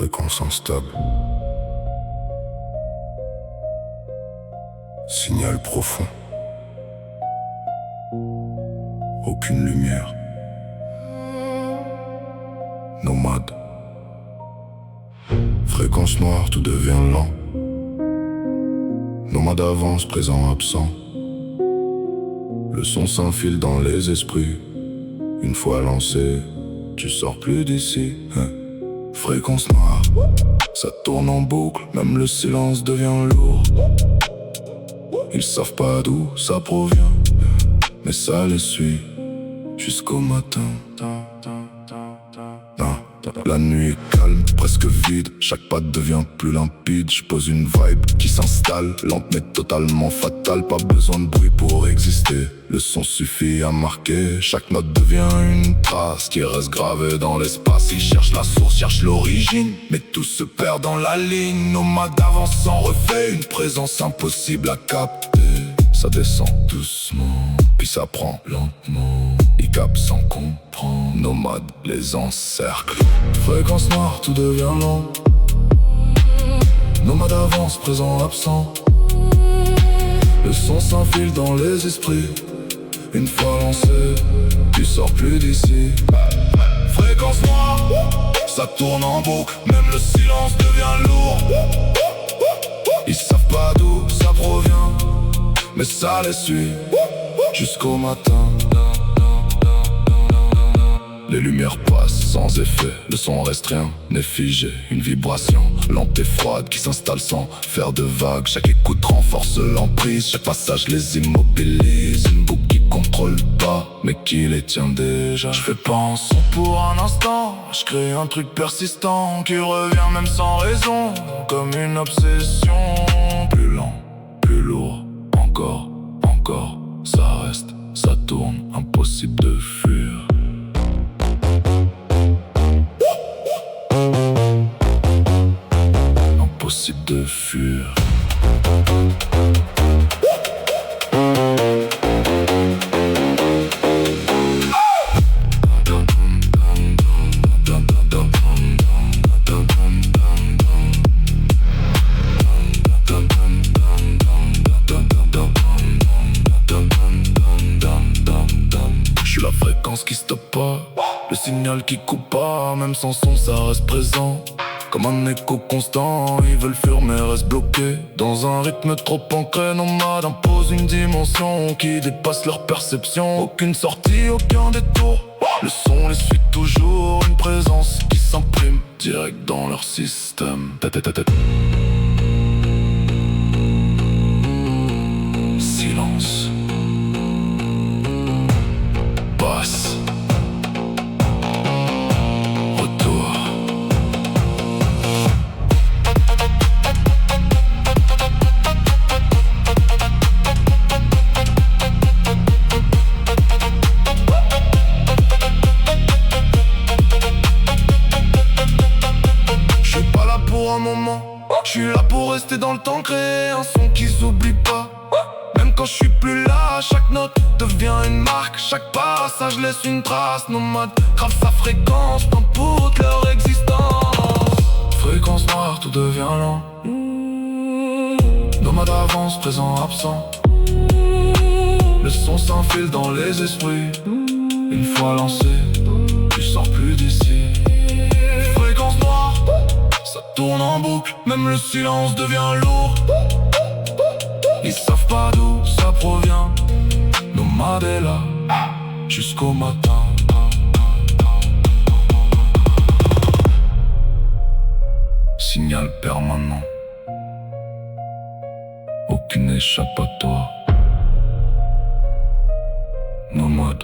Fréquence instable. Signal profond. Aucune lumière. Nomade. Fréquence noire, tout devient lent. Nomade avance, présent, absent. Le son s'infile dans les esprits. Une fois lancé, tu sors plus d'ici. Fréquence noire, ça tourne en boucle, même le silence devient lourd. Ils savent pas d'où ça provient, mais ça les suit jusqu'au matin. La nuit est calme, presque vide, chaque pas devient plus limpide. Je pose une vibe qui s'installe, lente mais totalement fatale. Pas besoin de bruit pour exister, le son suffit à marquer. Chaque note devient une trace qui reste gravée dans l'espace. Ils cherchent la source, cherchent l'origine, mais tout se perd dans la ligne. Nomade avance sans refait, une présence impossible à capter. Ça descend doucement, puis ça prend lentement. Ils capent sans comprendre, nomade les encercle. Fréquence noire, tout devient lent. Nomade avance, présent, absent. Le son s'infile dans les esprits. Une fois lancé, tu sors plus d'ici. Fréquence noire, ça tourne en boucle, même le silence devient lourd. Ils savent pas d'où ça provient, mais ça les suit jusqu'au matin. Les lumières passent sans effet, le son reste rien, n'est figé. Une vibration lente et froide qui s'installe sans faire de vagues. Chaque écoute renforce l'emprise, chaque passage les immobilise. Une boucle qui contrôle pas, mais qui les tient déjà. Je fais pas un son pour un instant, je crée un truc persistant qui revient même sans raison, comme une obsession. Plus lent, plus lourd, encore, ça reste, ça tourne, impossible de fuir. Impossible de fuir. Je suis la fréquence qui stoppe pas, le signal qui coupe pas. Même sans son ça reste présent, comme un écho constant. Ils veulent fuir mais restent bloqués dans un rythme trop ancré. Nomade impose une dimension qui dépasse leur perception. Aucune sortie, aucun détour, le son les suit toujours. Une présence qui s'imprime direct dans leur système. Silence. Basse. Retour. Je suis pas là pour un moment, je suis là pour rester dans le temps, créer un son qui s'oublie pas. Même quand je suis plus là, chaque note devient une marque. Chaque passage laisse une trace. Nomade grave sa fréquence dans toute leur existence. Fréquence noire, tout devient lent. Nomade avance, présent, absent. Le son s'infile dans les esprits. Une fois lancé, tu sors plus d'ici. Fréquence noire, ça tourne en boucle, même le silence devient lourd. Ils savent pas d'où ça provient, nomade est là jusqu'au matin. Signal permanent, aucune échappatoire. Nomade.